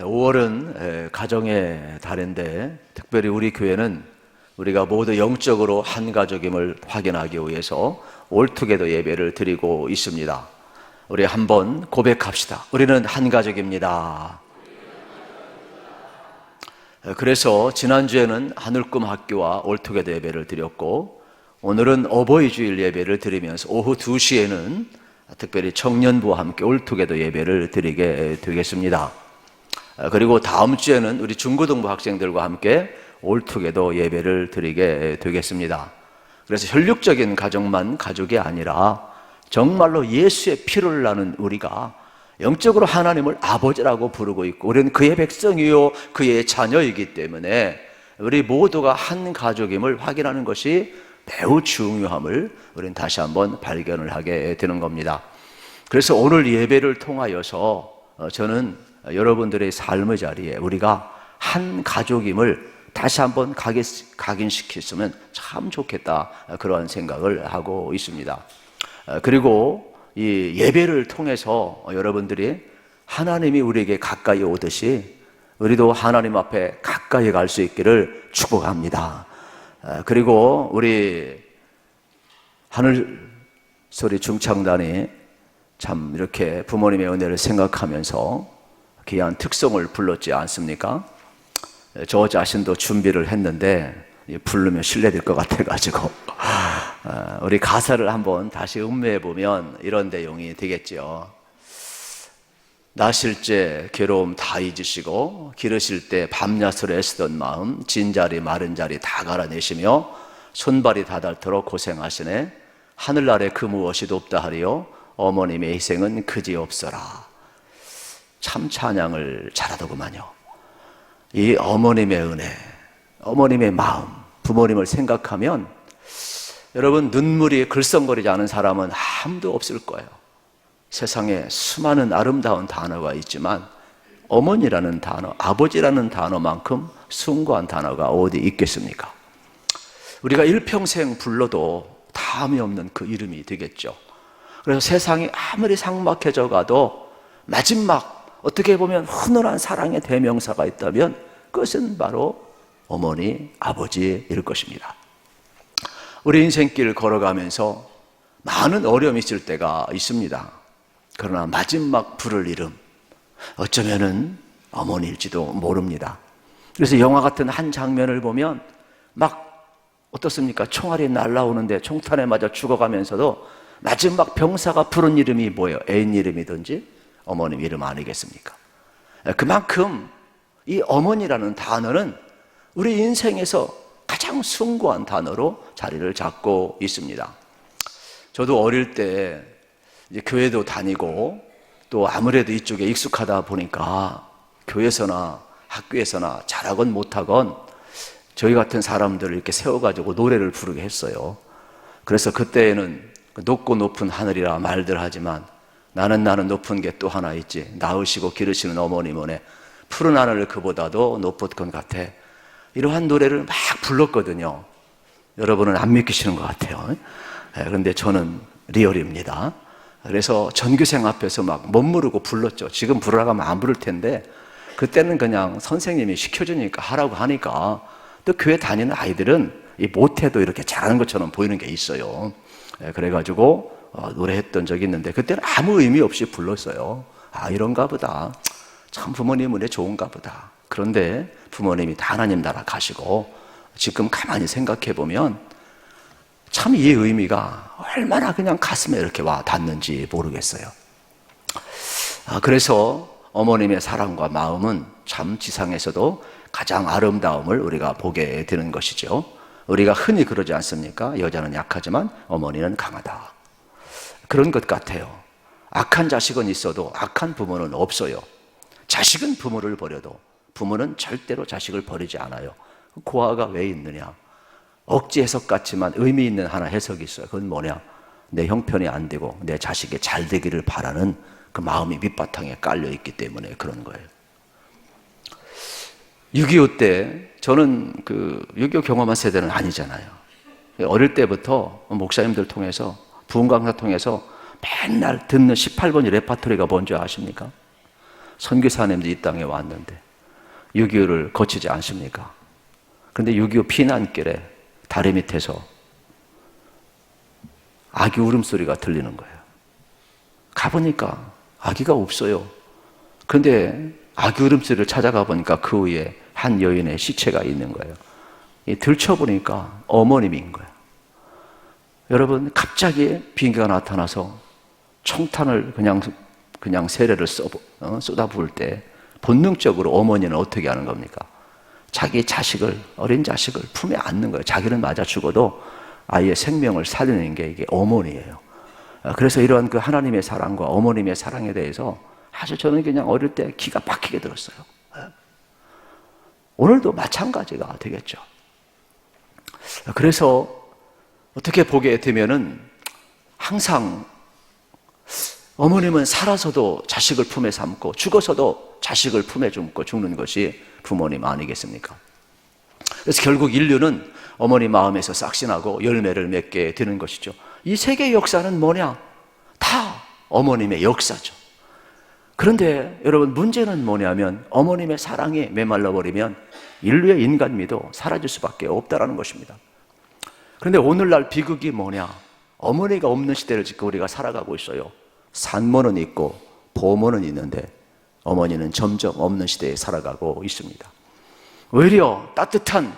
5월은 가정의 달인데 특별히 우리 교회는 우리가 모두 영적으로 한 가족임을 확인하기 위해서 올투게더 예배를 드리고 있습니다. 우리 한번 고백합시다. 우리는 한 가족입니다. 그래서 지난주에는 하늘꿈 학교와 올투게더 예배를 드렸고, 오늘은 어버이 주일 예배를 드리면서 오후 2시에는 특별히 청년부와 함께 올투게더 예배를 드리게 되겠습니다. 그리고 다음 주에는 우리 중고등부 학생들과 함께 올투게더 예배를 드리게 되겠습니다. 그래서 혈육적인 가족만 가족이 아니라 정말로 예수의 피를 나는 우리가 영적으로 하나님을 아버지라고 부르고 있고, 우리는 그의 백성이요 그의 자녀이기 때문에 우리 모두가 한 가족임을 확인하는 것이 매우 중요함을 우리는 다시 한번 발견을 하게 되는 겁니다. 그래서 오늘 예배를 통하여서 저는 여러분들의 삶의 자리에 우리가 한 가족임을 다시 한번 각인시켰으면 참 좋겠다, 그런 생각을 하고 있습니다. 그리고 이 예배를 통해서 여러분들이 하나님이 우리에게 가까이 오듯이 우리도 하나님 앞에 가까이 갈 수 있기를 축복합니다. 그리고 우리 하늘소리 중창단이 참 이렇게 부모님의 은혜를 생각하면서 귀한 특송을 불렀지 않습니까? 저 자신도 준비를 했는데 부르면 실례될 것 같아가지고 우리 가사를 한번 다시 음미해 보면 이런 내용이 되겠죠. 나실제 괴로움 다 잊으시고 기르실 때 밤낮으로 애쓰던 마음 진자리 마른 자리 다 갈아내시며 손발이 다 닳도록 고생하시네. 하늘 아래 그 무엇이 높다 하리요 어머님의 희생은 그지없어라. 참 찬양을 잘하더구만요. 이 어머님의 은혜, 어머님의 마음, 부모님을 생각하면 여러분 눈물이 글썽거리지 않은 사람은 아무도 없을 거예요. 세상에 수많은 아름다운 단어가 있지만 어머니라는 단어, 아버지라는 단어만큼 숭고한 단어가 어디 있겠습니까? 우리가 일평생 불러도 다음이 없는 그 이름이 되겠죠. 그래서 세상이 아무리 삭막해져 가도 마지막 어떻게 보면 훈훈한 사랑의 대명사가 있다면 그것은 바로 어머니, 아버지일 것입니다. 우리 인생길 걸어가면서 많은 어려움이 있을 때가 있습니다. 그러나 마지막 부를 이름, 어쩌면은 어머니일지도 모릅니다. 그래서 영화 같은 한 장면을 보면 막 어떻습니까? 총알이 날아오는데 총탄에 맞아 죽어가면서도 마지막 병사가 부른 이름이 뭐예요? 애인 이름이든지 어머님 이름 아니겠습니까? 그만큼 이 어머니라는 단어는 우리 인생에서 가장 숭고한 단어로 자리를 잡고 있습니다. 저도 어릴 때 이제 교회도 다니고 또 아무래도 이쪽에 익숙하다 보니까 교회에서나 학교에서나 잘하건 못하건 저희 같은 사람들을 이렇게 세워가지고 노래를 부르게 했어요. 그래서 그때에는 높고 높은 하늘이라 말들 하지만 나는 높은 게 또 하나 있지. 낳으시고 기르시는 어머님 은혜 푸른 하늘 그보다도 높을 것 같아. 이러한 노래를 막 불렀거든요. 여러분은 안 믿기시는 것 같아요. 그런데 저는 리얼입니다. 그래서 전교생 앞에서 막 멋모르고 불렀죠. 지금 부르라고 하면 안 부를 텐데 그때는 그냥 선생님이 시켜주니까 하라고 하니까, 또 교회 다니는 아이들은 못해도 이렇게 잘하는 것처럼 보이는 게 있어요. 그래가지고 노래했던 적이 있는데 그때는 아무 의미 없이 불렀어요. 아, 이런가 보다. 참 부모님 은혜 좋은가 보다. 그런데 부모님이 다 하나님 나라 가시고 지금 가만히 생각해 보면 참 이 의미가 얼마나 그냥 가슴에 이렇게 와 닿는지 모르겠어요. 그래서 어머님의 사랑과 마음은 참 지상에서도 가장 아름다움을 우리가 보게 되는 것이죠. 우리가 흔히 그러지 않습니까? 여자는 약하지만 어머니는 강하다. 그런 것 같아요. 악한 자식은 있어도 악한 부모는 없어요. 자식은 부모를 버려도 부모는 절대로 자식을 버리지 않아요. 고아가 왜 있느냐? 억지 해석 같지만 의미 있는 하나 해석이 있어요. 그건 뭐냐? 내 형편이 안 되고 내 자식이 잘 되기를 바라는 그 마음이 밑바탕에 깔려 있기 때문에 그런 거예요. 6.25 때 저는 그 6.25 경험한 세대는 아니잖아요. 어릴 때부터 목사님들 통해서 부흥 강사 통해서 맨날 듣는 18번이 레파토리가 뭔지 아십니까? 선교사님들이 이 땅에 왔는데 6.25를 거치지 않습니까? 그런데 6.25 피난길에 다리 밑에서 아기 울음소리가 들리는 거예요. 가보니까 아기가 없어요. 그런데 아기 울음소리를 찾아가 보니까 그 위에 한 여인의 시체가 있는 거예요. 들춰보니까 어머님인 거예요. 여러분, 갑자기 비행기가 나타나서 총탄을 그냥 세례를 쏟아부을 때 본능적으로 어머니는 어떻게 하는 겁니까? 자기 자식을, 어린 자식을 품에 안는 거예요. 자기는 맞아 죽어도 아이의 생명을 살리는 게 이게 어머니예요. 그래서 이러한 그 하나님의 사랑과 어머님의 사랑에 대해서 아주 저는 그냥 어릴 때 기가 막히게 들었어요. 오늘도 마찬가지가 되겠죠. 그래서 어떻게 보게 되면은 항상 어머님은 살아서도 자식을 품에 삼고 죽어서도 자식을 품에 품고 죽는 것이 부모님 아니겠습니까? 그래서 결국 인류는 어머니 마음에서 싹신하고 열매를 맺게 되는 것이죠. 이 세계의 역사는 뭐냐? 다 어머님의 역사죠. 그런데 여러분, 문제는 뭐냐면 어머님의 사랑에 메말라 버리면 인류의 인간미도 사라질 수밖에 없다는 것입니다. 그런데 오늘날 비극이 뭐냐? 어머니가 없는 시대를 지금 우리가 살아가고 있어요. 산모는 있고 보모는 있는데 어머니는 점점 없는 시대에 살아가고 있습니다. 오히려 따뜻한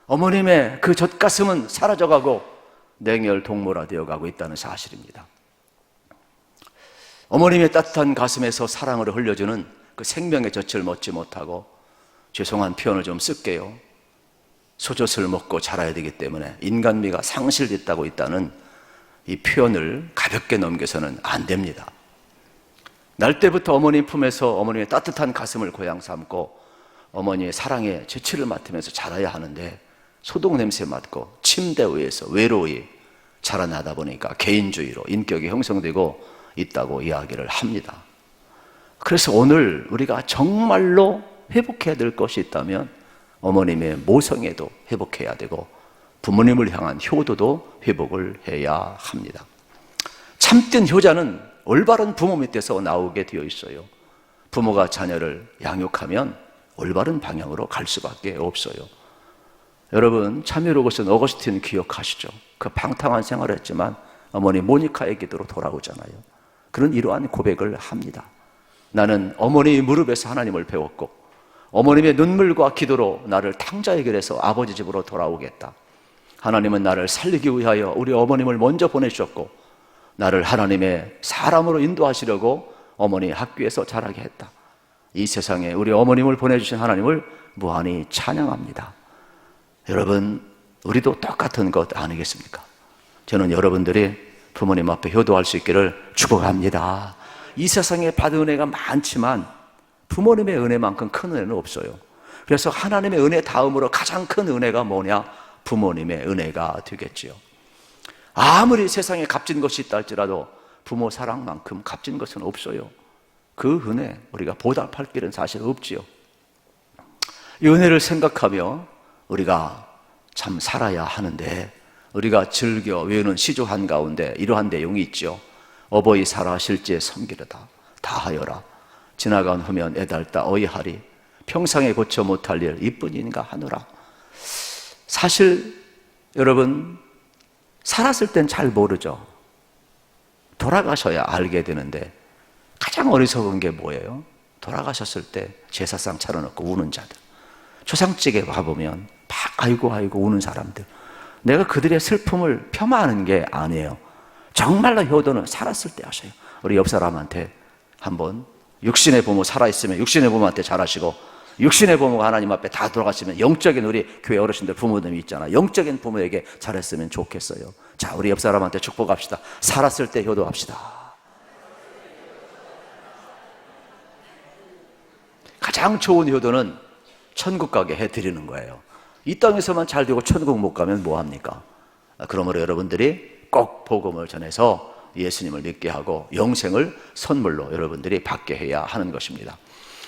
어머님의 그 젖가슴은 사라져가고 냉혈동무가 되어가고 있다는 사실입니다. 어머님의 따뜻한 가슴에서 사랑을 흘려주는 그 생명의 젖을 먹지 못하고, 죄송한 표현을 좀 쓸게요, 소젖을 먹고 자라야 되기 때문에 인간미가 상실됐다고 있다는 이 표현을 가볍게 넘겨서는 안 됩니다. 날 때부터 어머님 품에서 어머님의 따뜻한 가슴을 고향 삼고 어머니의 사랑의 재치를 맡으면서 자라야 하는데, 소독 냄새 맡고 침대 위에서 외로이 자라나다 보니까 개인주의로 인격이 형성되고 있다고 이야기를 합니다. 그래서 오늘 우리가 정말로 회복해야 될 것이 있다면 어머님의 모성애도 회복해야 되고 부모님을 향한 효도도 회복을 해야 합니다. 참된 효자는 올바른 부모 밑에서 나오게 되어 있어요. 부모가 자녀를 양육하면 올바른 방향으로 갈 수밖에 없어요. 여러분, 참여로고슨 어거스틴 기억하시죠? 그 방탕한 생활을 했지만 어머니 모니카의 기도로 돌아오잖아요. 그런 이러한 고백을 합니다. 나는 어머니 무릎에서 하나님을 배웠고 어머님의 눈물과 기도로 나를 탕자의 길에서 아버지 집으로 돌아오겠다. 하나님은 나를 살리기 위하여 우리 어머님을 먼저 보내주셨고 나를 하나님의 사람으로 인도하시려고 어머니 학교에서 자라게 했다. 이 세상에 우리 어머님을 보내주신 하나님을 무한히 찬양합니다. 여러분, 우리도 똑같은 것 아니겠습니까? 저는 여러분들이 부모님 앞에 효도할 수 있기를 축복합니다. 이 세상에 받은 은혜가 많지만 부모님의 은혜만큼 큰 은혜는 없어요. 그래서 하나님의 은혜 다음으로 가장 큰 은혜가 뭐냐? 부모님의 은혜가 되겠지요. 아무리 세상에 값진 것이 있다 할지라도 부모 사랑만큼 값진 것은 없어요. 그 은혜 우리가 보답할 길은 사실 없지요. 이 은혜를 생각하며 우리가 참 살아야 하는데, 우리가 즐겨 외우는 시조 한가운데 이러한 내용이 있죠. 어버이 살아 실제 섬기려다 다하여라. 지나간 후면 애달다 어이하리. 평상에 고쳐 못할 일 이뿐인가 하노라. 사실 여러분, 살았을 땐 잘 모르죠. 돌아가셔야 알게 되는데 가장 어리석은 게 뭐예요? 돌아가셨을 때 제사상 차려놓고 우는 자들, 초상집에 가보면 막 아이고 우는 사람들, 내가 그들의 슬픔을 폄하하는 게 아니에요. 정말로 효도는 살았을 때 하셔요. 우리 옆 사람한테 한번, 육신의 부모 살아있으면 육신의 부모한테 잘하시고, 육신의 부모가 하나님 앞에 다 돌아가시면 영적인 우리 교회 어르신들 부모님이 있잖아, 영적인 부모에게 잘했으면 좋겠어요. 자, 우리 옆 사람한테 축복합시다. 살았을 때 효도합시다. 가장 좋은 효도는 천국 가게 해드리는 거예요. 이 땅에서만 잘 되고 천국 못 가면 뭐합니까? 그러므로 여러분들이 꼭 복음을 전해서 예수님을 믿게 하고 영생을 선물로 여러분들이 받게 해야 하는 것입니다.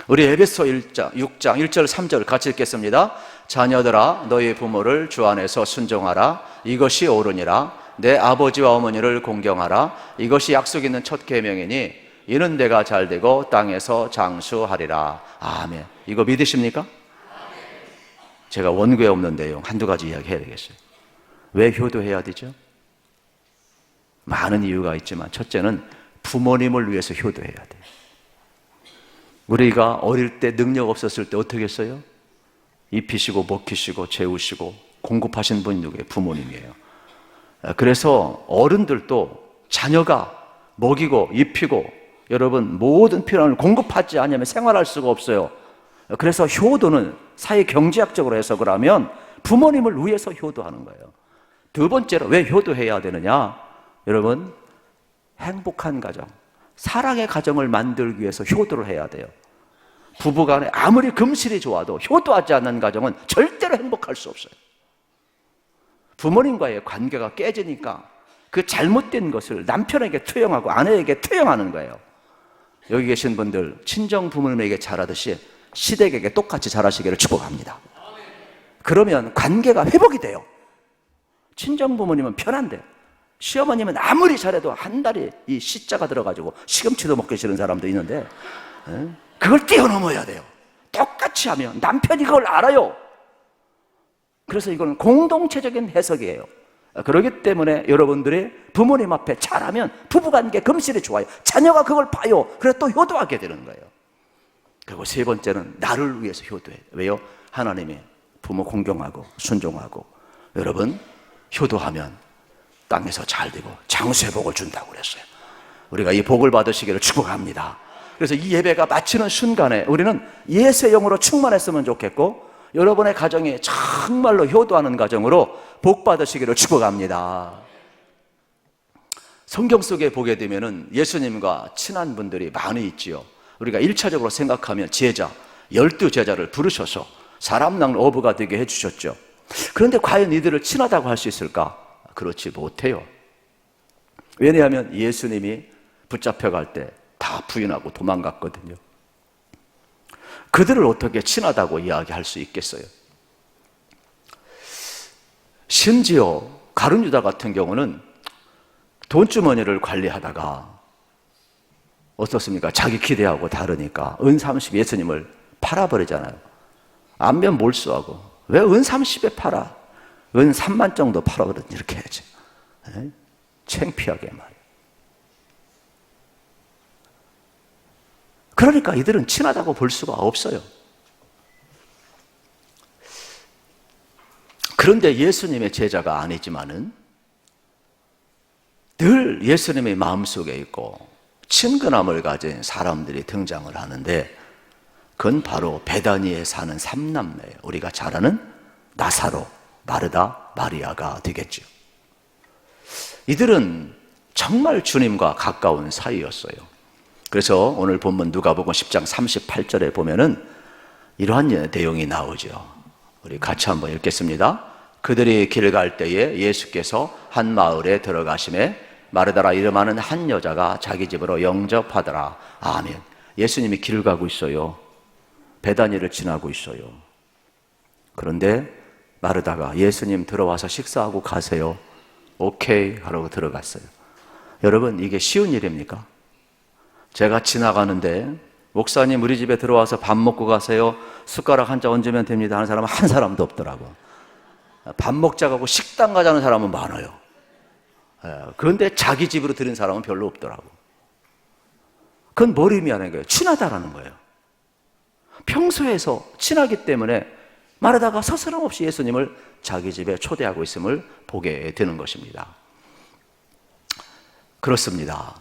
우리 에베소 6장 1절 3절 같이 읽겠습니다. 자녀들아, 너희 부모를 주 안에서 순종하라. 이것이 옳으니라. 내 아버지와 어머니를 공경하라. 이것이 약속 있는 첫 계명이니 이는 내가 잘되고 땅에서 장수하리라. 아멘. 이거 믿으십니까? 제가 원고에 없는 내용 한두 가지 이야기해야 되겠어요. 왜 효도해야 되죠? 많은 이유가 있지만 첫째는 부모님을 위해서 효도해야 돼요. 우리가 어릴 때 능력 없었을 때 어떻게 했어요? 입히시고 먹히시고 재우시고 공급하신 분이 누구예요? 부모님이에요. 그래서 어른들도 자녀가 먹이고 입히고 여러분 모든 필요함을 공급하지 않으면 생활할 수가 없어요. 그래서 효도는 사회 경제학적으로 해석을 하면 부모님을 위해서 효도하는 거예요. 두 번째로 왜 효도해야 되느냐? 여러분, 행복한 가정, 사랑의 가정을 만들기 위해서 효도를 해야 돼요. 부부간에 아무리 금실이 좋아도 효도하지 않는 가정은 절대로 행복할 수 없어요. 부모님과의 관계가 깨지니까 그 잘못된 것을 남편에게 투영하고 아내에게 투영하는 거예요. 여기 계신 분들 친정 부모님에게 잘하듯이 시댁에게 똑같이 잘하시기를 축복합니다. 그러면 관계가 회복이 돼요. 친정 부모님은 편한데 시어머님은 아무리 잘해도 한 달에 이 시자가 들어가지고 시금치도 먹기 싫은 사람도 있는데 그걸 뛰어넘어야 돼요. 똑같이 하면 남편이 그걸 알아요. 그래서 이건 공동체적인 해석이에요. 그렇기 때문에 여러분들이 부모님 앞에 잘하면 부부관계 금실이 좋아요. 자녀가 그걸 봐요. 그래서 또 효도하게 되는 거예요. 그리고 세 번째는 나를 위해서 효도해요. 왜요? 하나님이 부모 공경하고 순종하고 여러분 효도하면 땅에서 잘 되고 장수의 복을 준다고 그랬어요. 우리가 이 복을 받으시기를 축복합니다. 그래서 이 예배가 마치는 순간에 우리는 예수의 영으로 충만했으면 좋겠고 여러분의 가정이 정말로 효도하는 가정으로 복 받으시기를 축복합니다. 성경 속에 보게 되면은 예수님과 친한 분들이 많이 있지요. 우리가 1차적으로 생각하면 제자, 12제자를 부르셔서 사람 낳는 어부가 되게 해주셨죠. 그런데 과연 이들을 친하다고 할 수 있을까? 그렇지 못해요. 왜냐하면 예수님이 붙잡혀갈 때 다 부인하고 도망갔거든요. 그들을 어떻게 친하다고 이야기할 수 있겠어요? 심지어 가룟 유다 같은 경우는 돈주머니를 관리하다가 어떻습니까? 자기 기대하고 다르니까 은 30 예수님을 팔아버리잖아요. 안면 몰수하고 왜 은 30에 팔아? 은 3만 정도 팔아버렸지 이렇게 해야지. 창피하게 말이에요. 그러니까 이들은 친하다고 볼 수가 없어요. 그런데 예수님의 제자가 아니지만은 늘 예수님의 마음속에 있고 친근함을 가진 사람들이 등장을 하는데 그건 바로 베다니에 사는 삼남매예요. 우리가 잘 아는 나사로, 마르다, 마리아가 되겠죠. 이들은 정말 주님과 가까운 사이였어요. 그래서 오늘 본문 누가복음 10장 38절에 보면은 이러한 내용이 나오죠. 우리 같이 한번 읽겠습니다. 그들이 길 갈 때에 예수께서 한 마을에 들어가심에 마르다라 이름하는 한 여자가 자기 집으로 영접하더라. 아멘. 예수님이 길 가고 있어요. 베다니를 지나고 있어요. 그런데 마르다가 예수님 들어와서 식사하고 가세요. 오케이 하라고 들어갔어요. 여러분 이게 쉬운 일입니까? 제가 지나가는데 목사님 우리 집에 들어와서 밥 먹고 가세요. 숟가락 한 자 얹으면 됩니다 하는 사람은 한 사람도 없더라고. 밥 먹자고 식당 가자는 사람은 많아요. 그런데 자기 집으로 들인 사람은 별로 없더라고. 그건 뭘 의미하는 거예요? 친하다라는 거예요. 평소에서 친하기 때문에 마르다가 서스럼 없이 예수님을 자기 집에 초대하고 있음을 보게 되는 것입니다. 그렇습니다.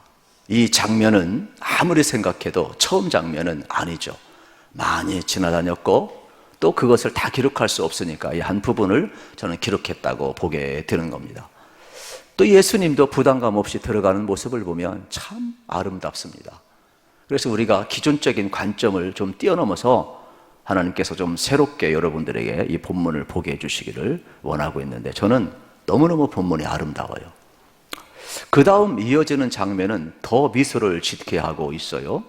이 장면은 아무리 생각해도 처음 장면은 아니죠. 많이 지나다녔고 또 그것을 다 기록할 수 없으니까 이 한 부분을 저는 기록했다고 보게 되는 겁니다. 또 예수님도 부담감 없이 들어가는 모습을 보면 참 아름답습니다. 그래서 우리가 기존적인 관점을 좀 뛰어넘어서 하나님께서 좀 새롭게 여러분들에게 이 본문을 보게 해주시기를 원하고 있는데 저는 너무너무 본문이 아름다워요. 그 다음 이어지는 장면은 더 미소를 짓게 하고 있어요.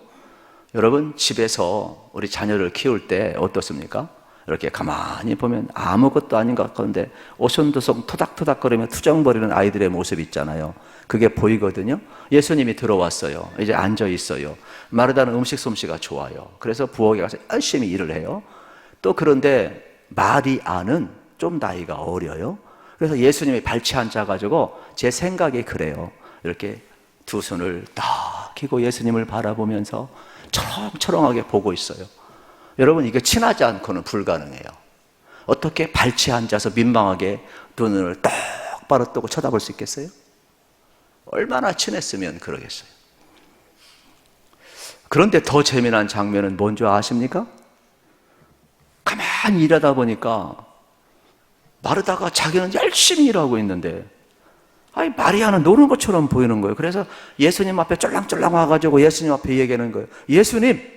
여러분 집에서 우리 자녀를 키울 때 어떻습니까? 이렇게 가만히 보면 아무것도 아닌 것 같은데 오손도손 토닥토닥거리며 투정거리는 아이들의 모습 있잖아요. 그게 보이거든요. 예수님이 들어왔어요. 이제 앉아 있어요. 마르다는 음식 솜씨가 좋아요. 그래서 부엌에 가서 열심히 일을 해요. 또 그런데 마리아는 좀 나이가 어려요. 그래서 예수님이 발치 앉아가지고 제 생각이 그래요. 이렇게 두 손을 딱 켜고 예수님을 바라보면서 초롱초롱하게 보고 있어요. 여러분, 이게 친하지 않고는 불가능해요. 어떻게 발치 앉아서 민망하게 두 눈을 똑바로 뜨고 쳐다볼 수 있겠어요? 얼마나 친했으면 그러겠어요. 그런데 더 재미난 장면은 뭔지 아십니까? 가만히 일하다 보니까 마르다가 자기는 열심히 일하고 있는데 마리아는 노는 것처럼 보이는 거예요. 그래서 예수님 앞에 쫄랑쫄랑 와가지고 예수님 앞에 얘기하는 거예요. 예수님,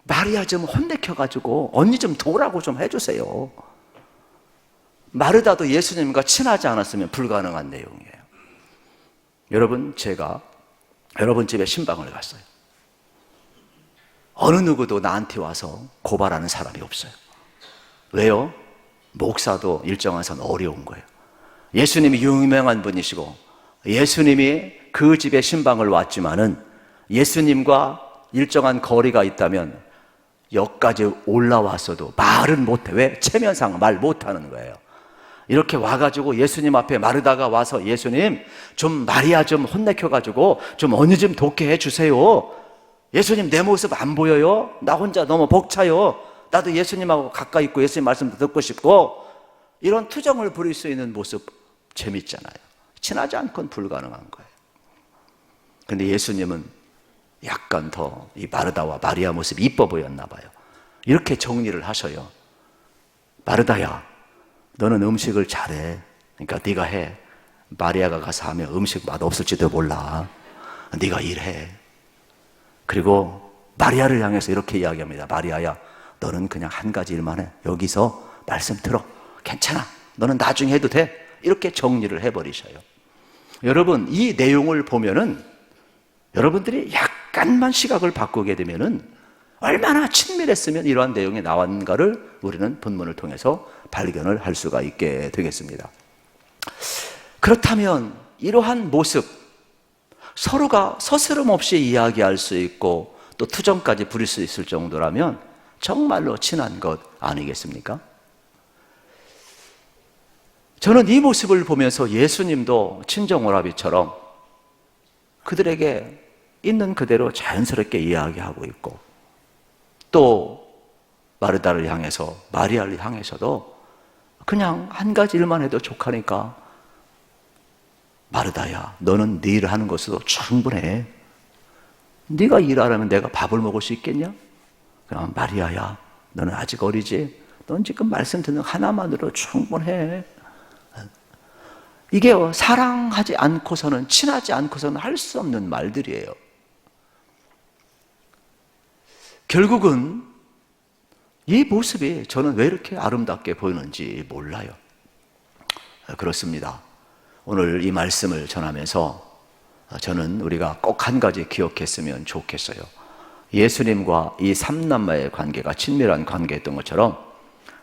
마리아 좀 혼내켜가지고 언니 좀 도우라고 좀 해주세요. 마르다도 예수님과 친하지 않았으면 불가능한 내용이에요. 여러분, 제가 여러분 집에 신방을 갔어요. 어느 누구도 나한테 와서 고발하는 사람이 없어요. 왜요? 목사도 일정한 선 어려운 거예요. 예수님이 유명한 분이시고 예수님이 그 집에 신방을 왔지만은 예수님과 일정한 거리가 있다면 역까지 올라왔어도 말은 못해. 왜? 체면상 말 못하는 거예요. 이렇게 와가지고 예수님 앞에 마르다가 와서 예수님 좀 마리아 좀 혼내켜가지고 좀 언니 좀 돕게 해주세요. 예수님 내 모습 안 보여요? 나 혼자 너무 벅차요. 나도 예수님하고 가까이 있고 예수님 말씀도 듣고 싶고. 이런 투정을 부릴 수 있는 모습 재밌잖아요. 친하지 않고는 불가능한 거예요. 근데 예수님은 약간 더 이 마르다와 마리아 모습이 이뻐 보였나 봐요. 이렇게 정리를 하셔요. 마르다야, 너는 음식을 잘해. 그러니까 네가 해. 마리아가 가서 하면 음식 맛 없을지도 몰라. 네가 일해. 그리고 마리아를 향해서 이렇게 이야기합니다. 마리아야, 너는 그냥 한 가지 일만 해. 여기서 말씀 들어. 괜찮아. 너는 나중에 해도 돼. 이렇게 정리를 해버리셔요. 여러분, 이 내용을 보면은 여러분들이 약간만 시각을 바꾸게 되면은 얼마나 친밀했으면 이러한 내용이 나왔는가를 우리는 본문을 통해서 발견을 할 수가 있게 되겠습니다. 그렇다면 이러한 모습, 서로가 서스럼 없이 이야기할 수 있고 또 투정까지 부릴 수 있을 정도라면 정말로 친한 것 아니겠습니까? 저는 이 모습을 보면서 예수님도 친정오라비처럼 그들에게 있는 그대로 자연스럽게 이야기하고 있고, 또 마르다를 향해서, 마리아를 향해서도 그냥 한 가지 일만 해도 족하니까 마르다야, 너는 네 일 하는 것으로 충분해. 네가 일하려면 내가 밥을 먹을 수 있겠냐? 그냥 마리아야, 너는 아직 어리지? 넌 지금 말씀 듣는 하나만으로 충분해. 이게 사랑하지 않고서는, 친하지 않고서는 할 수 없는 말들이에요. 결국은 이 모습이 저는 왜 이렇게 아름답게 보이는지 몰라요. 그렇습니다. 오늘 이 말씀을 전하면서 저는 우리가 꼭 한 가지 기억했으면 좋겠어요. 예수님과 이 삼남매의 관계가 친밀한 관계였던 것처럼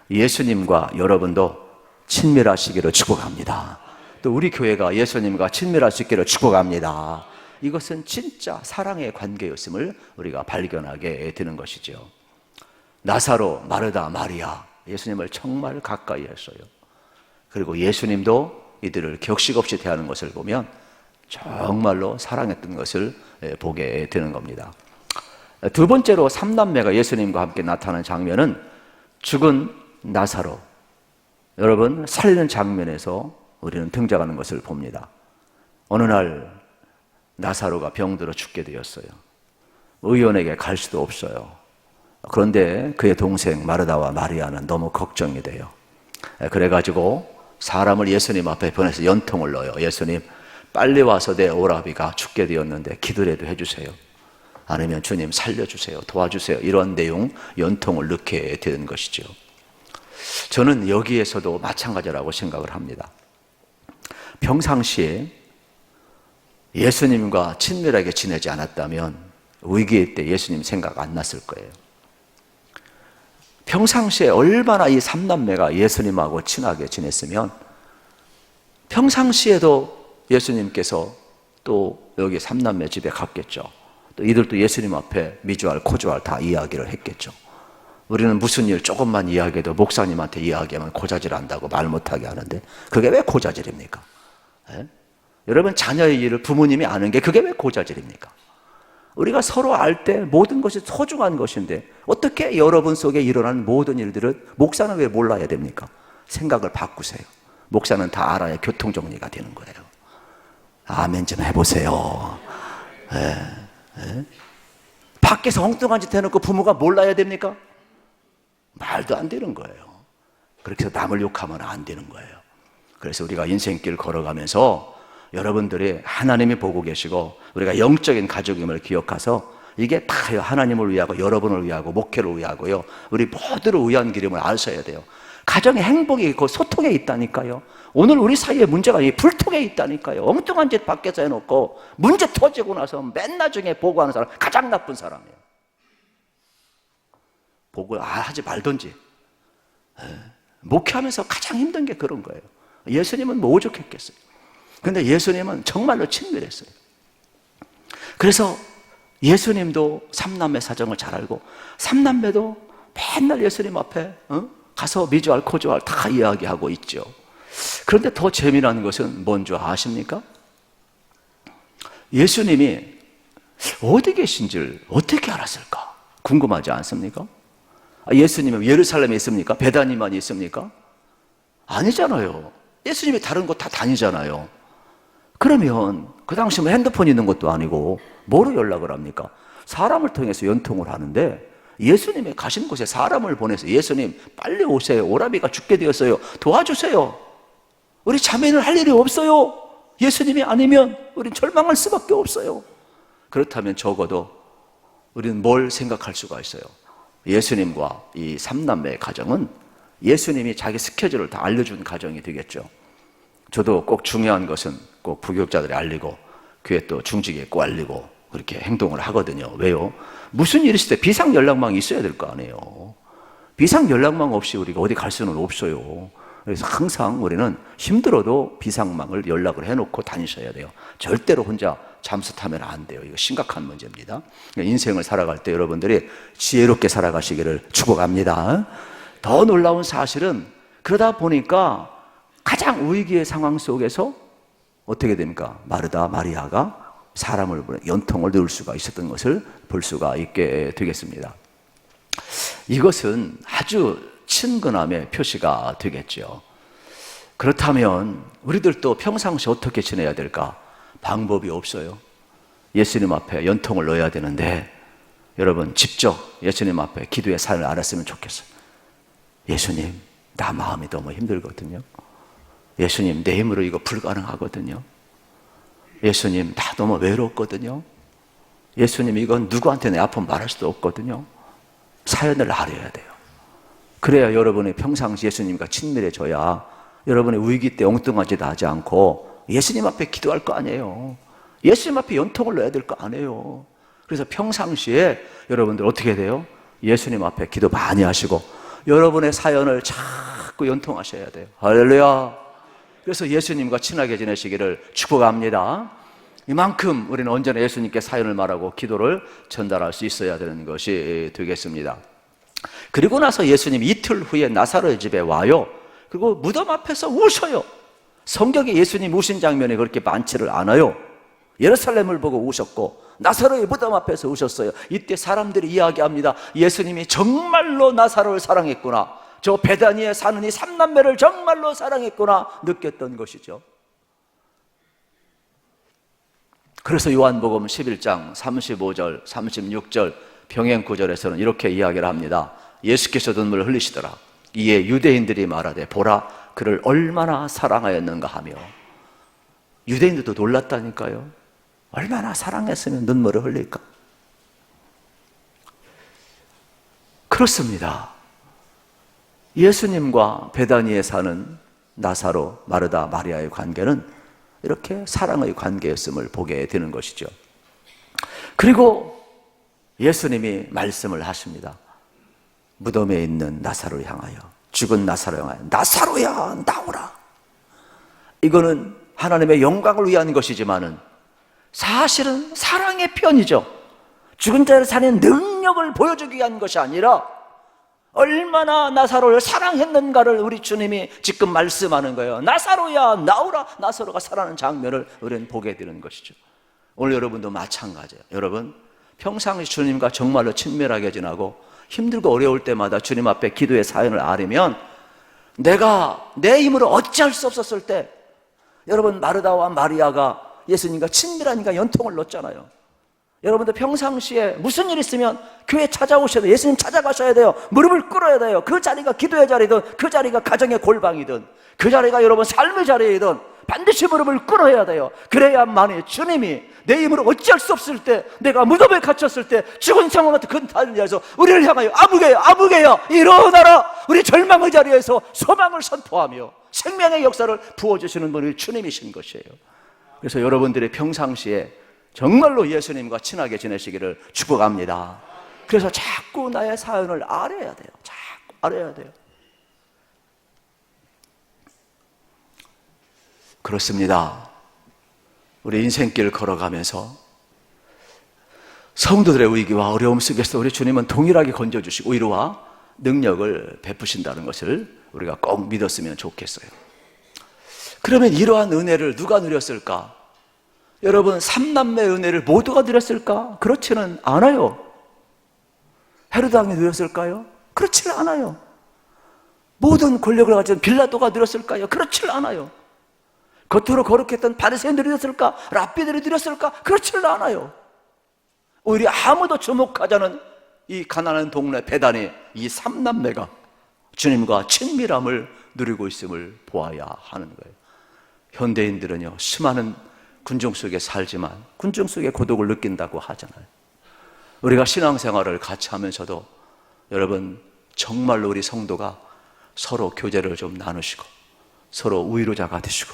예수님과 여러분도 친밀하시기를 축복합니다. 또 우리 교회가 예수님과 친밀할 수 있기를 축복합니다. 이것은 진짜 사랑의 관계였음을 우리가 발견하게 되는 것이죠. 나사로, 마르다, 마리아, 예수님을 정말 가까이 했어요. 그리고 예수님도 이들을 격식 없이 대하는 것을 보면 정말로 사랑했던 것을 보게 되는 겁니다. 두 번째로 삼남매가 예수님과 함께 나타나는 장면은 죽은 나사로, 여러분 살리는 장면에서 우리는 등장하는 것을 봅니다. 어느 날 나사로가 병들어 죽게 되었어요. 의원에게 갈 수도 없어요. 그런데 그의 동생 마르다와 마리아는 너무 걱정이 돼요. 그래가지고 사람을 예수님 앞에 보내서 연통을 넣어요. 예수님, 빨리 와서 내 오라비가 죽게 되었는데 기도라도 해주세요. 아니면 주님 살려주세요. 도와주세요. 이런 내용 연통을 넣게 되는 것이죠. 저는 여기에서도 마찬가지라고 생각을 합니다. 평상시에 예수님과 친밀하게 지내지 않았다면 위기의 때 예수님 생각 안 났을 거예요. 평상시에 얼마나 이 삼남매가 예수님하고 친하게 지냈으면 평상시에도 예수님께서 또 여기 삼남매 집에 갔겠죠. 또 이들도 예수님 앞에 미주알, 코주알 다 이야기를 했겠죠. 우리는 무슨 일 조금만 이야기해도 목사님한테 이야기하면 고자질 한다고 말 못하게 하는데 그게 왜 고자질입니까? 예? 여러분, 자녀의 일을 부모님이 아는 게 그게 왜 고자질입니까? 우리가 서로 알 때 모든 것이 소중한 것인데 어떻게 여러분 속에 일어나는 모든 일들을 목사는 왜 몰라야 됩니까? 생각을 바꾸세요. 목사는 다 알아야 교통정리가 되는 거예요. 아멘 좀 해보세요. 밖에서 엉뚱한 짓 해놓고 부모가 몰라야 됩니까? 말도 안 되는 거예요. 그렇게 해서 남을 욕하면 안 되는 거예요. 그래서 우리가 인생길 걸어가면서 여러분들이 하나님이 보고 계시고 우리가 영적인 가족임을 기억해서 이게 다 하나님을 위하고 여러분을 위하고 목회를 위하고요, 우리 모두를 위한 길임을 아셔야 돼요. 가정의 행복이 그 소통에 있다니까요. 오늘 우리 사이에 문제가 이 불통에 있다니까요. 엉뚱한 짓 밖에서 해놓고 문제 터지고 나서 맨 나중에 보고하는 사람 가장 나쁜 사람이에요. 보고 하지 말던지. 목회하면서 가장 힘든 게 그런 거예요. 예수님은 뭐 오죽했겠어요. 근데 예수님은 정말로 친밀했어요. 그래서 예수님도 삼남매 사정을 잘 알고 삼남매도 맨날 예수님 앞에 가서 미주알, 코주알 다 이야기하고 있죠. 그런데 더 재미난 것은 뭔지 아십니까? 예수님이 어디 계신지를 어떻게 알았을까? 궁금하지 않습니까? 예수님은 예루살렘에 있습니까? 베다니만 있습니까? 아니잖아요. 예수님이 다른 곳 다 다니잖아요. 그러면 그 당시 뭐 핸드폰 있는 것도 아니고 뭐로 연락을 합니까? 사람을 통해서 연통을 하는데 예수님이 가신 곳에 사람을 보내서 예수님 빨리 오세요. 오라비가 죽게 되었어요. 도와주세요. 우리 자매는 할 일이 없어요. 예수님이 아니면 우린 절망할 수밖에 없어요. 그렇다면 적어도 우리는 뭘 생각할 수가 있어요? 예수님과 이 삼남매의 가정은 예수님이 자기 스케줄을 다 알려준 가정이 되겠죠. 저도 꼭 중요한 것은 꼭 부교육자들이 알리고 교회 또 중직에 꼭 알리고 그렇게 행동을 하거든요. 왜요? 무슨 일이 있을 때 비상 연락망이 있어야 될 거 아니에요. 비상 연락망 없이 우리가 어디 갈 수는 없어요. 그래서 항상 우리는 힘들어도 비상망을 연락을 해놓고 다니셔야 돼요. 절대로 혼자 잠수 타면 안 돼요. 이거 심각한 문제입니다. 인생을 살아갈 때 여러분들이 지혜롭게 살아가시기를 축복합니다. 더 놀라운 사실은 그러다 보니까 가장 위기의 상황 속에서 어떻게 됩니까? 마르다 마리아가 사람을 보내 연통을 넣을 수가 있었던 것을 볼 수가 있게 되겠습니다. 이것은 아주 친근함의 표시가 되겠죠. 그렇다면 우리들도 평상시 어떻게 지내야 될까? 방법이 없어요. 예수님 앞에 연통을 넣어야 되는데 여러분 직접 예수님 앞에 기도의 사연을 알았으면 좋겠어요. 예수님, 나 마음이 너무 힘들거든요. 예수님, 내 힘으로 이거 불가능하거든요. 예수님, 나 너무 외롭거든요. 예수님, 이건 누구한테 내 아픔 말할 수도 없거든요. 사연을 알아야 돼요. 그래야 여러분이 평상시 예수님과 친밀해져야 여러분의 위기 때 엉뚱한 짓 하지 않고 예수님 앞에 기도할 거 아니에요. 예수님 앞에 연통을 넣어야 될 거 아니에요. 그래서 평상시에 여러분들 어떻게 돼요? 예수님 앞에 기도 많이 하시고 여러분의 사연을 자꾸 연통하셔야 돼요. 할렐루야. 그래서 예수님과 친하게 지내시기를 축복합니다. 이만큼 우리는 언제나 예수님께 사연을 말하고 기도를 전달할 수 있어야 되는 것이 되겠습니다. 그리고 나서 예수님 이틀 후에 나사로의 집에 와요. 그리고 무덤 앞에서 우셔요. 성경에 예수님 우신 장면이 그렇게 많지를 않아요. 예루살렘을 보고 우셨고 나사로의 무덤 앞에서 우셨어요. 이때 사람들이 이야기합니다. 예수님이 정말로 나사로를 사랑했구나. 저 베다니에 사는 이 삼남매를 정말로 사랑했구나 느꼈던 것이죠. 그래서 요한복음 11장 35절 36절 병행 구절에서는 이렇게 이야기를 합니다. 예수께서 눈물을 흘리시더라. 이에 유대인들이 말하되 보라 그를 얼마나 사랑하였는가 하며. 유대인들도 놀랐다니까요. 얼마나 사랑했으면 눈물을 흘릴까? 그렇습니다. 예수님과 베다니에 사는 나사로, 마르다, 마리아의 관계는 이렇게 사랑의 관계였음을 보게 되는 것이죠. 그리고 예수님이 말씀을 하십니다. 무덤에 있는 나사로를 향하여, 죽은 나사로를 향하여 나사로야 나오라. 이거는 하나님의 영광을 위한 것이지만은 사실은 사랑의 편이죠. 죽은 자를 살리는 능력을 보여주기 위한 것이 아니라 얼마나 나사로를 사랑했는가를 우리 주님이 지금 말씀하는 거예요. 나사로야 나오라. 나사로가 살아나는 장면을 우리는 보게 되는 것이죠. 오늘 여러분도 마찬가지예요. 여러분 평상시 주님과 정말로 친밀하게 지나고 힘들고 어려울 때마다 주님 앞에 기도의 사연을 아뢰면 내가 내 힘으로 어찌할 수 없었을 때, 여러분 마르다와 마리아가 예수님과 친밀하니까 연통을 넣었잖아요. 여러분들 평상시에 무슨 일 있으면 교회 찾아오셔야 돼요. 예수님 찾아가셔야 돼요. 무릎을 꿇어야 돼요. 그 자리가 기도의 자리든 그 자리가 가정의 골방이든 그 자리가 여러분 삶의 자리이든 반드시 무릎을 꿇어야 돼요. 그래야만이 주님이 내 힘으로 어찌할 수 없을 때, 내가 무덤에 갇혔을 때, 죽은 상황 같은 그 자리에서 우리를 향하여 아무개요 아무개요 일어나라. 우리 절망의 자리에서 소망을 선포하며 생명의 역사를 부어주시는 분이 주님이신 것이에요. 그래서 여러분들의 평상시에 정말로 예수님과 친하게 지내시기를 축복합니다. 그래서 자꾸 나의 사연을 알아야 돼요. 자꾸 알아야 돼요. 그렇습니다. 우리 인생길 걸어가면서 성도들의 위기와 어려움 속에서 우리 주님은 동일하게 건져주시고 위로와 능력을 베푸신다는 것을 우리가 꼭 믿었으면 좋겠어요. 그러면 이러한 은혜를 누가 누렸을까? 여러분, 삼남매 은혜를 모두가 누렸을까? 그렇지는 않아요. 헤로드 왕이 누렸을까요? 그렇지는 않아요. 모든 권력을 가진 빌라도가 누렸을까요? 그렇지는 않아요. 겉으로 거룩했던 바리새인들이 누렸을까? 랍비들이 누렸을까? 그렇지는 않아요. 오히려 아무도 주목하지 않은 이 가난한 동네 베단의 이 삼남매가 주님과 친밀함을 누리고 있음을 보아야 하는 거예요. 현대인들은요, 수많은 군중 속에 살지만 군중 속에 고독을 느낀다고 하잖아요. 우리가 신앙생활을 같이 하면서도 여러분 정말로 우리 성도가 서로 교제를 좀 나누시고 서로 위로자가 되시고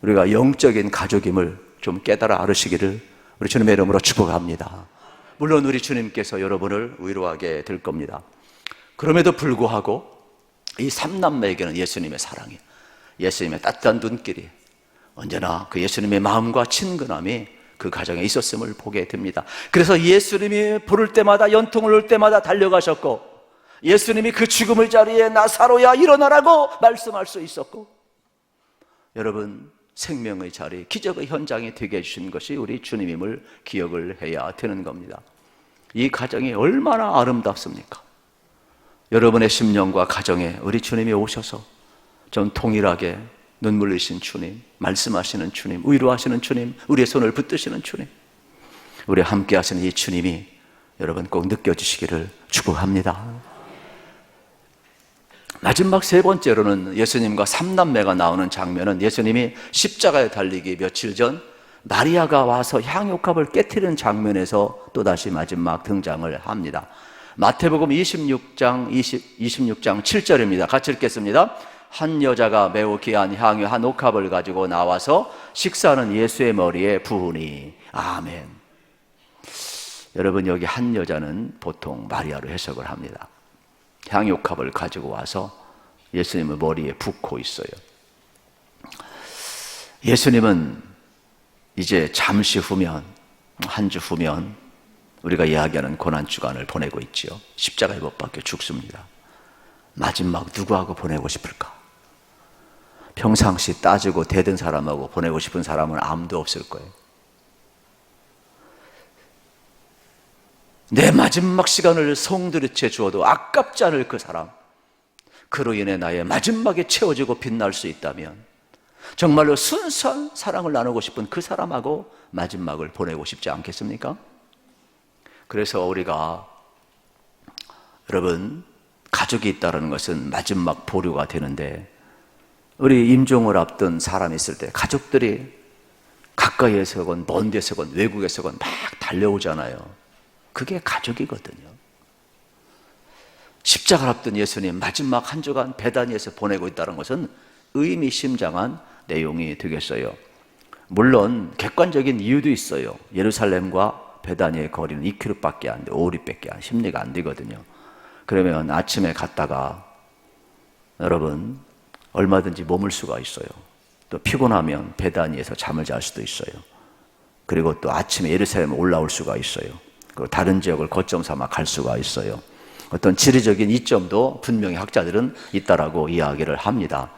우리가 영적인 가족임을 좀 깨달아 알으시기를 우리 주님의 이름으로 축복합니다. 물론 우리 주님께서 여러분을 위로하게 될 겁니다. 그럼에도 불구하고 이 삼남매에게는 예수님의 사랑이, 예수님의 따뜻한 눈길이 언제나 그 예수님의 마음과 친근함이 그 가정에 있었음을 보게 됩니다. 그래서 예수님이 부를 때마다, 연통을 올 때마다 달려가셨고, 예수님이 그 죽음의 자리에 나사로야 일어나라고 말씀할 수 있었고, 여러분 생명의 자리, 기적의 현장이 되게 해주신 것이 우리 주님임을 기억을 해야 되는 겁니다. 이 가정이 얼마나 아름답습니까? 여러분의 심령과 가정에 우리 주님이 오셔서 좀 통일하게 눈물 흘리신 주님, 말씀하시는 주님, 위로하시는 주님, 우리의 손을 붙드시는 주님, 우리 함께 하시는 이 주님이 여러분 꼭 느껴지시기를 축복합니다. 마지막 세 번째로는 예수님과 삼남매가 나오는 장면은 예수님이 십자가에 달리기 며칠 전 마리아가 와서 향유값을 깨트리는 장면에서 또다시 마지막 등장을 합니다. 마태복음 26장 7절입니다. 같이 읽겠습니다. 한 여자가 매우 귀한 향유 한 옥합을 가지고 나와서 식사하는 예수의 머리에 부으니. 아멘. 여러분, 여기 한 여자는 보통 마리아로 해석을 합니다. 향유컵을 가지고 와서 예수님의 머리에 붓고 있어요. 예수님은 이제 잠시 후면, 한 주 후면 우리가 이야기하는 고난주간을 보내고 있지요. 십자가에 못 박혀 죽습니다. 마지막 누구하고 보내고 싶을까? 평상시 따지고 대든 사람하고 보내고 싶은 사람은 아무도 없을 거예요. 내 마지막 시간을 송두리째 주어도 아깝지 않을 그 사람, 그로 인해 나의 마지막에 채워지고 빛날 수 있다면 정말로 순수한 사랑을 나누고 싶은 그 사람하고 마지막을 보내고 싶지 않겠습니까? 그래서 우리가, 여러분, 가족이 있다는 것은 마지막 보류가 되는데, 우리 임종을 앞둔 사람이 있을 때 가족들이 가까이에서건 먼 데서건 외국에서건 막 달려오잖아요. 그게 가족이거든요. 십자가를 앞둔 예수님 마지막 한 주간 베다니에서 보내고 있다는 것은 의미심장한 내용이 되겠어요. 물론 객관적인 이유도 있어요. 예루살렘과 베다니의 거리는 2km밖에 안 돼, 5리밖에 안, 10리가 안 되거든요. 그러면 아침에 갔다가 여러분 얼마든지 머물 수가 있어요. 또 피곤하면 베다니에서 잠을 잘 수도 있어요. 그리고 또 아침에 예루살렘에 올라올 수가 있어요. 그리고 다른 지역을 거점 삼아 갈 수가 있어요. 어떤 지리적인 이점도 분명히 학자들은 있다라고 이야기를 합니다.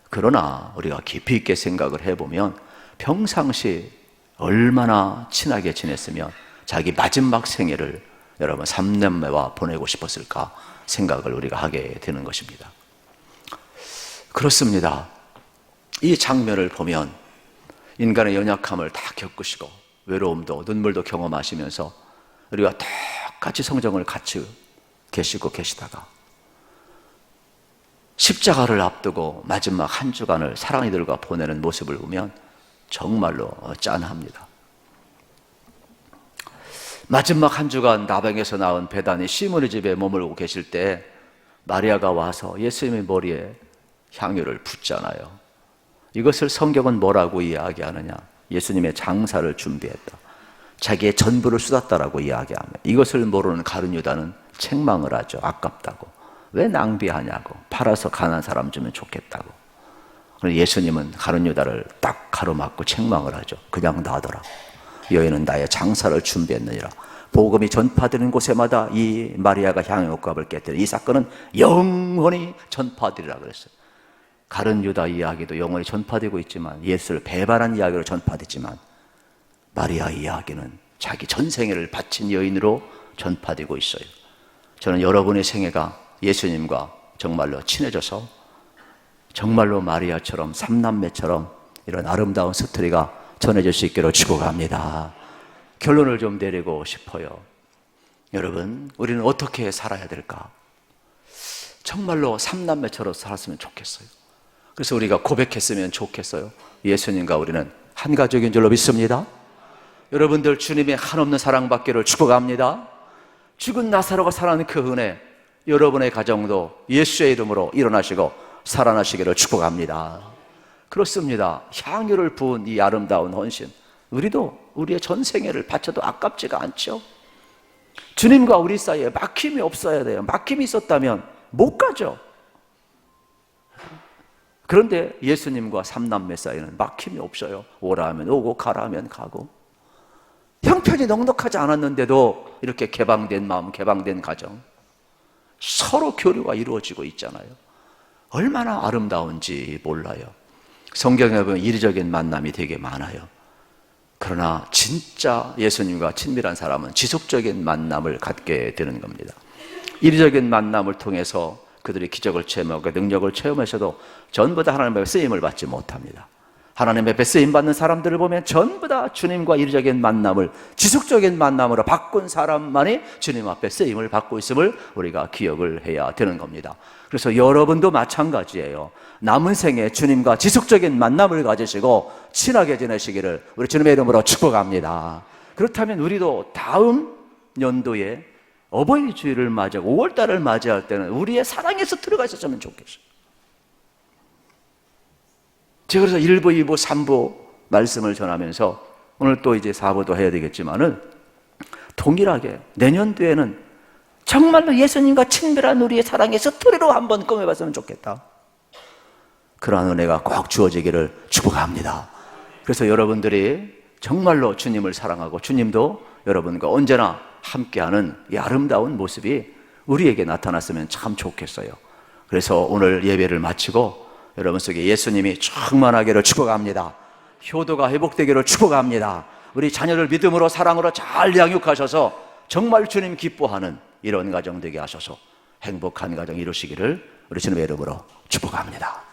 그러나 우리가 깊이 있게 생각을 해보면 평상시 얼마나 친하게 지냈으면 자기 마지막 생애를 여러분 삼남매와 보내고 싶었을까 생각을 우리가 하게 되는 것입니다. 그렇습니다. 이 장면을 보면 인간의 연약함을 다 겪으시고 외로움도 눈물도 경험하시면서 우리가 똑같이 성경을 같이 계시고 계시다가 십자가를 앞두고 마지막 한 주간을 사랑이들과 보내는 모습을 보면 정말로 짠합니다. 마지막 한 주간 나병에서 나온 베다니 시몬의 집에 머물고 계실 때 마리아가 와서 예수님의 머리에 향유를 붓잖아요. 이것을 성경은 뭐라고 이야기하느냐? 예수님의 장사를 준비했다, 자기의 전부를 쏟았다라고 이야기합니다. 이것을 모르는 가룟 유다는 책망을 하죠. 아깝다고. 왜 낭비하냐고. 팔아서 가난한 사람 주면 좋겠다고. 예수님은 가룟 유다를 딱 가로막고 책망을 하죠. 그냥 놔둬라. 여인은 나의 장사를 준비했느니라. 복음이 전파되는 곳에마다 이 마리아가 향유값을 깨뜨려 이 사건은 영원히 전파되리라 그랬어요. 가룟 유다 이야기도 영원히 전파되고 있지만, 예수를 배반한 이야기로 전파되지만, 마리아 이야기는 자기 전생애를 바친 여인으로 전파되고 있어요. 저는 여러분의 생애가 예수님과 정말로 친해져서 정말로 마리아처럼 삼남매처럼 이런 아름다운 스토리가 전해질 수 있기를 축복합니다. 결론을 좀 내리고 싶어요. 여러분, 우리는 어떻게 살아야 될까? 정말로 삼남매처럼 살았으면 좋겠어요. 그래서 우리가 고백했으면 좋겠어요. 예수님과 우리는 한 가족인 줄로 믿습니다. 여러분들 주님의 한없는 사랑받기를 축복합니다. 죽은 나사로가 살아난 그 은혜, 여러분의 가정도 예수의 이름으로 일어나시고 살아나시기를 축복합니다. 그렇습니다. 향유를 부은 이 아름다운 헌신, 우리도 우리의 전생애를 바쳐도 아깝지가 않죠. 주님과 우리 사이에 막힘이 없어야 돼요. 막힘이 있었다면 못 가죠. 그런데 예수님과 삼남매 사이는 막힘이 없어요. 오라 하면 오고 가라 하면 가고, 형편이 넉넉하지 않았는데도 이렇게 개방된 마음, 개방된 가정, 서로 교류가 이루어지고 있잖아요. 얼마나 아름다운지 몰라요. 성경에 보면 이리적인 만남이 되게 많아요. 그러나 진짜 예수님과 친밀한 사람은 지속적인 만남을 갖게 되는 겁니다. 이리적인 만남을 통해서 그들이 기적을 체험하고 능력을 체험하셔도 전부 다 하나님의 쓰임을 받지 못합니다. 하나님의 앞에 쓰임받는 사람들을 보면 전부 다 주님과 이리적인 만남을, 지속적인 만남으로 바꾼 사람만이 주님 앞에 쓰임을 받고 있음을 우리가 기억을 해야 되는 겁니다. 그래서 여러분도 마찬가지예요. 남은 생에 주님과 지속적인 만남을 가지시고 친하게 지내시기를 우리 주님의 이름으로 축복합니다. 그렇다면 우리도 다음 연도에 어버이 주일을 맞이하고 5월달을 맞이할 때는 우리의 사랑에서 들어가 있었으면 좋겠어요. 제가 그래서 1부, 2부, 3부 말씀을 전하면서 오늘 또 이제 4부도 해야 되겠지만은 동일하게 내년도에는 정말로 예수님과 친밀한 우리의 사랑의 스토리로 한번 꺼내봤으면 좋겠다. 그러한 은혜가 꼭 주어지기를 축복합니다. 그래서 여러분들이 정말로 주님을 사랑하고 주님도 여러분과 언제나 함께하는 이 아름다운 모습이 우리에게 나타났으면 참 좋겠어요. 그래서 오늘 예배를 마치고 여러분 속에 예수님이 충만하기를 축복합니다. 효도가 회복되기를 축복합니다. 우리 자녀를 믿음으로 사랑으로 잘 양육하셔서 정말 주님 기뻐하는 이런 가정 되게 하셔서 행복한 가정 이루시기를 우리 주님의 이름으로 축복합니다.